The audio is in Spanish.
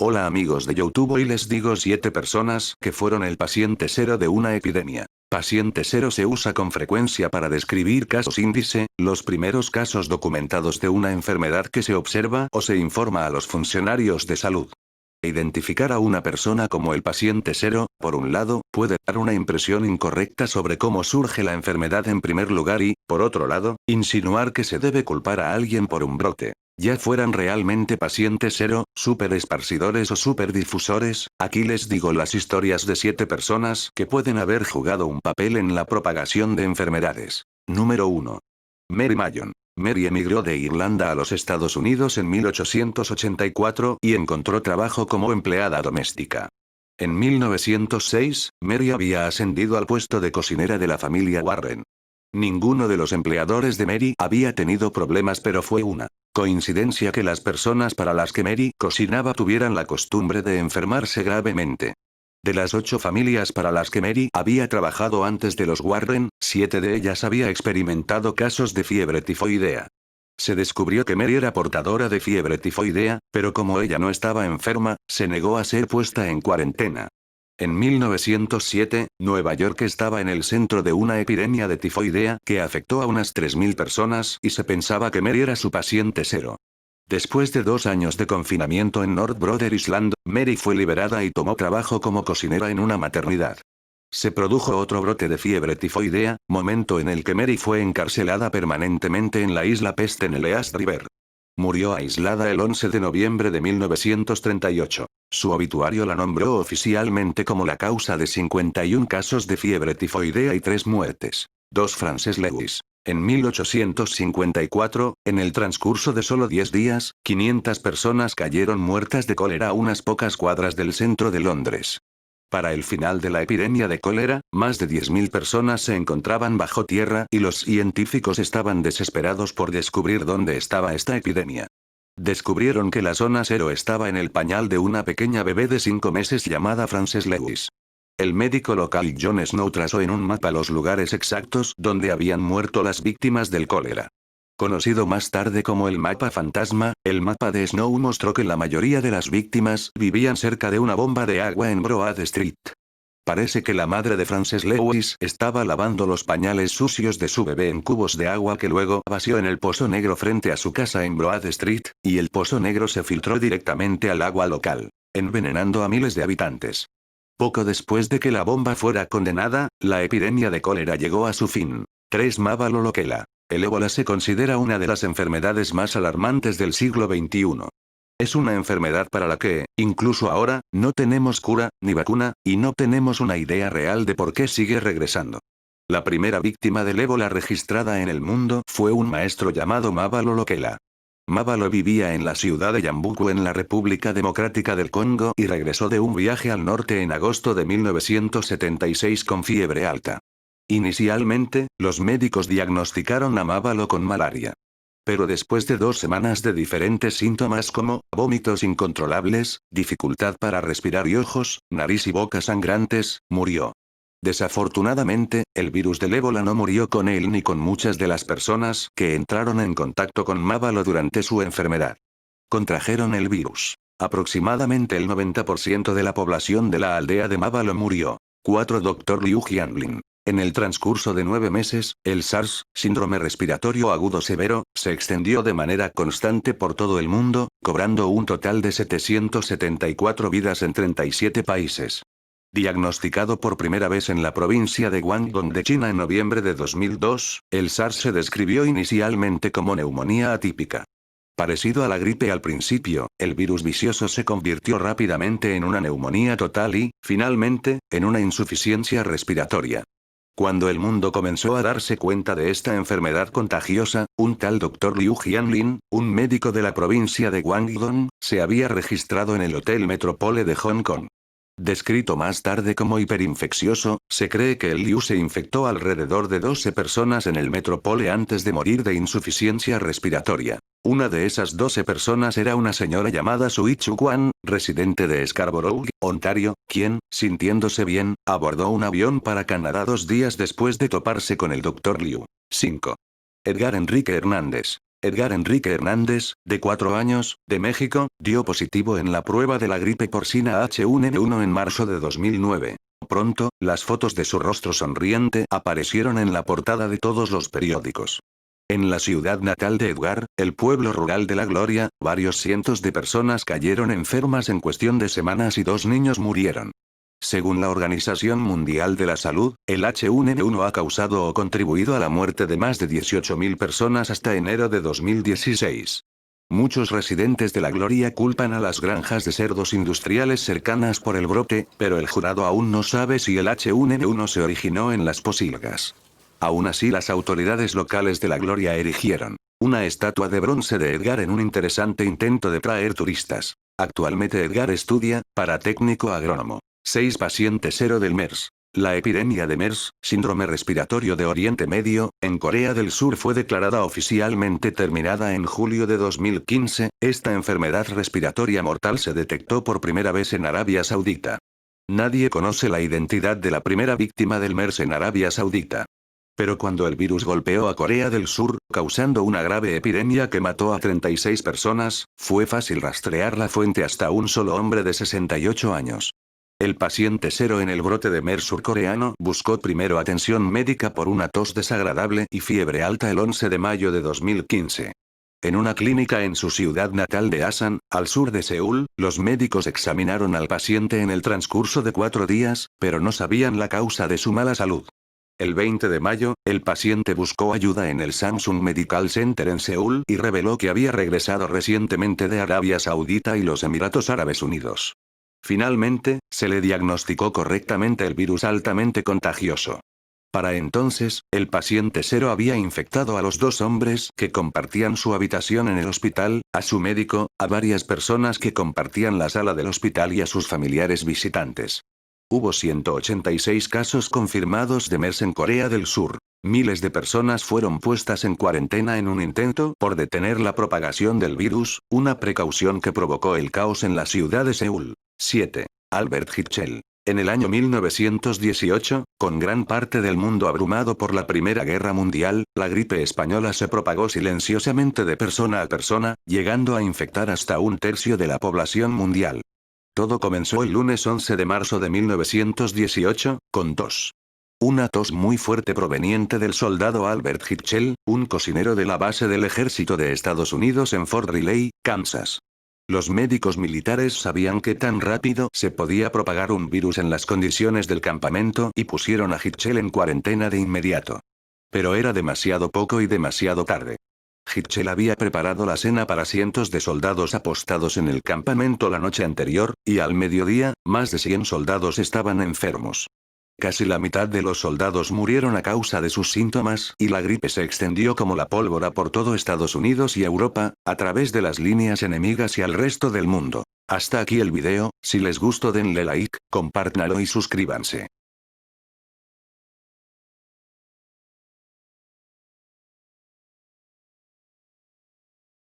Hola amigos de YouTube, hoy les digo 7 personas que fueron el paciente cero de una epidemia. Paciente cero se usa con frecuencia para describir casos índice, los primeros casos documentados de una enfermedad que se observa o se informa a los funcionarios de salud. Identificar a una persona como el paciente cero, por un lado, puede dar una impresión incorrecta sobre cómo surge la enfermedad en primer lugar y, por otro lado, insinuar que se debe culpar a alguien por un brote. Ya fueran realmente pacientes cero, superesparcidores o superdifusores, aquí les digo las historias de 7 personas que pueden haber jugado un papel en la propagación de enfermedades. Número 1. Mary Mayon. Mary emigró de Irlanda a los Estados Unidos en 1884 y encontró trabajo como empleada doméstica. En 1906, Mary había ascendido al puesto de cocinera de la familia Warren. Ninguno de los empleadores de Mary había tenido problemas, pero fue una coincidencia que las personas para las que Mary cocinaba tuvieran la costumbre de enfermarse gravemente. De las 8 familias para las que Mary había trabajado antes de los Warren, 7 de ellas había experimentado casos de fiebre tifoidea. Se descubrió que Mary era portadora de fiebre tifoidea, pero como ella no estaba enferma, se negó a ser puesta en cuarentena. En 1907, Nueva York estaba en el centro de una epidemia de tifoidea que afectó a unas 3.000 personas y se pensaba que Mary era su paciente cero. Después de 2 años de confinamiento en North Brother Island, Mary fue liberada y tomó trabajo como cocinera en una maternidad. Se produjo otro brote de fiebre tifoidea, momento en el que Mary fue encarcelada permanentemente en la isla Pest en el East River. Murió aislada el 11 de noviembre de 1938. Su obituario la nombró oficialmente como la causa de 51 casos de fiebre tifoidea y 3 muertes. 2 Frances Lewis. En 1854, en el transcurso de solo 10 días, 500 personas cayeron muertas de cólera a unas pocas cuadras del centro de Londres. Para el final de la epidemia de cólera, más de 10.000 personas se encontraban bajo tierra y los científicos estaban desesperados por descubrir dónde estaba esta epidemia. Descubrieron que la zona cero estaba en el pañal de una pequeña bebé de 5 meses llamada Frances Lewis. El médico local John Snow trazó en un mapa los lugares exactos donde habían muerto las víctimas del cólera. Conocido más tarde como el mapa fantasma, el mapa de Snow mostró que la mayoría de las víctimas vivían cerca de una bomba de agua en Broad Street. Parece que la madre de Frances Lewis estaba lavando los pañales sucios de su bebé en cubos de agua que luego vació en el pozo negro frente a su casa en Broad Street, y el pozo negro se filtró directamente al agua local, envenenando a miles de habitantes. Poco después de que la bomba fuera condenada, la epidemia de cólera llegó a su fin. 3 Mávalo Loquela. El ébola se considera una de las enfermedades más alarmantes del siglo XXI. Es una enfermedad para la que, incluso ahora, no tenemos cura, ni vacuna, y no tenemos una idea real de por qué sigue regresando. La primera víctima del ébola registrada en el mundo fue un maestro llamado Mávalo Loquela. Mávalo vivía en la ciudad de Yambuku en la República Democrática del Congo y regresó de un viaje al norte en agosto de 1976 con fiebre alta. Inicialmente, los médicos diagnosticaron a Mávalo con malaria. Pero después de 2 semanas de diferentes síntomas como vómitos incontrolables, dificultad para respirar y ojos, nariz y boca sangrantes, murió. Desafortunadamente, el virus del ébola no murió con él ni con muchas de las personas que entraron en contacto con Mávalo durante su enfermedad. Contrajeron el virus. Aproximadamente el 90% de la población de la aldea de Mávalo murió. 4 Dr. Liu Jianlin. En el transcurso de 9 meses, el SARS, síndrome respiratorio agudo severo, se extendió de manera constante por todo el mundo, cobrando un total de 774 vidas en 37 países. Diagnosticado por primera vez en la provincia de Guangdong de China en noviembre de 2002, el SARS se describió inicialmente como neumonía atípica. Parecido a la gripe al principio, el virus vicioso se convirtió rápidamente en una neumonía total y, finalmente, en una insuficiencia respiratoria. Cuando el mundo comenzó a darse cuenta de esta enfermedad contagiosa, un tal Dr. Liu Jianlin, un médico de la provincia de Guangdong, se había registrado en el Hotel Metropole de Hong Kong. Descrito más tarde como hiperinfeccioso, se cree que el Liu se infectó alrededor de 12 personas en el Metropole antes de morir de insuficiencia respiratoria. Una de esas 12 personas era una señora llamada Sui Chu Kwan, residente de Scarborough, Ontario, quien, sintiéndose bien, abordó un avión para Canadá 2 días después de toparse con el Dr. Liu. 5. Edgar Enrique Hernández. Edgar Enrique Hernández, de 4 años, de México, dio positivo en la prueba de la gripe porcina H1N1 en marzo de 2009. Pronto, las fotos de su rostro sonriente aparecieron en la portada de todos los periódicos. En la ciudad natal de Edgar, el pueblo rural de La Gloria, varios cientos de personas cayeron enfermas en cuestión de semanas y 2 niños murieron. Según la Organización Mundial de la Salud, el H1N1 ha causado o contribuido a la muerte de más de 18.000 personas hasta enero de 2016. Muchos residentes de La Gloria culpan a las granjas de cerdos industriales cercanas por el brote, pero el jurado aún no sabe si el H1N1 se originó en las pocilgas. Aún así, las autoridades locales de La Gloria erigieron una estatua de bronce de Edgar en un interesante intento de traer turistas. Actualmente Edgar estudia para técnico agrónomo. 6 pacientes 0 del MERS. La epidemia de MERS, síndrome respiratorio de Oriente Medio, en Corea del Sur fue declarada oficialmente terminada en julio de 2015. Esta enfermedad respiratoria mortal se detectó por primera vez en Arabia Saudita. Nadie conoce la identidad de la primera víctima del MERS en Arabia Saudita. Pero cuando el virus golpeó a Corea del Sur, causando una grave epidemia que mató a 36 personas, fue fácil rastrear la fuente hasta un solo hombre de 68 años. El paciente 0 en el brote de MERS surcoreano buscó primero atención médica por una tos desagradable y fiebre alta el 11 de mayo de 2015. En una clínica en su ciudad natal de Asan, al sur de Seúl, los médicos examinaron al paciente en el transcurso de 4 días, pero no sabían la causa de su mala salud. El 20 de mayo, el paciente buscó ayuda en el Samsung Medical Center en Seúl y reveló que había regresado recientemente de Arabia Saudita y los Emiratos Árabes Unidos. Finalmente, se le diagnosticó correctamente el virus altamente contagioso. Para entonces, el paciente 0 había infectado a los 2 hombres que compartían su habitación en el hospital, a su médico, a varias personas que compartían la sala del hospital y a sus familiares visitantes. Hubo 186 casos confirmados de MERS en Corea del Sur. Miles de personas fueron puestas en cuarentena en un intento por detener la propagación del virus, una precaución que provocó el caos en la ciudad de Seúl. 7. Albert Hitchell. En el año 1918, con gran parte del mundo abrumado por la Primera Guerra Mundial, la gripe española se propagó silenciosamente de persona a persona, llegando a infectar hasta 1/3 de la población mundial. Todo comenzó el lunes 11 de marzo de 1918, con tos. Una tos muy fuerte proveniente del soldado Albert Hitchell, un cocinero de la base del ejército de Estados Unidos en Fort Riley, Kansas. Los médicos militares sabían que tan rápido se podía propagar un virus en las condiciones del campamento y pusieron a Hitchell en cuarentena de inmediato. Pero era demasiado poco y demasiado tarde. Hitchell había preparado la cena para cientos de soldados apostados en el campamento la noche anterior, y al mediodía, más de 100 soldados estaban enfermos. Casi la mitad de los soldados murieron a causa de sus síntomas, y la gripe se extendió como la pólvora por todo Estados Unidos y Europa, a través de las líneas enemigas y al resto del mundo. Hasta aquí el video, si les gustó denle like, compártanlo y suscríbanse.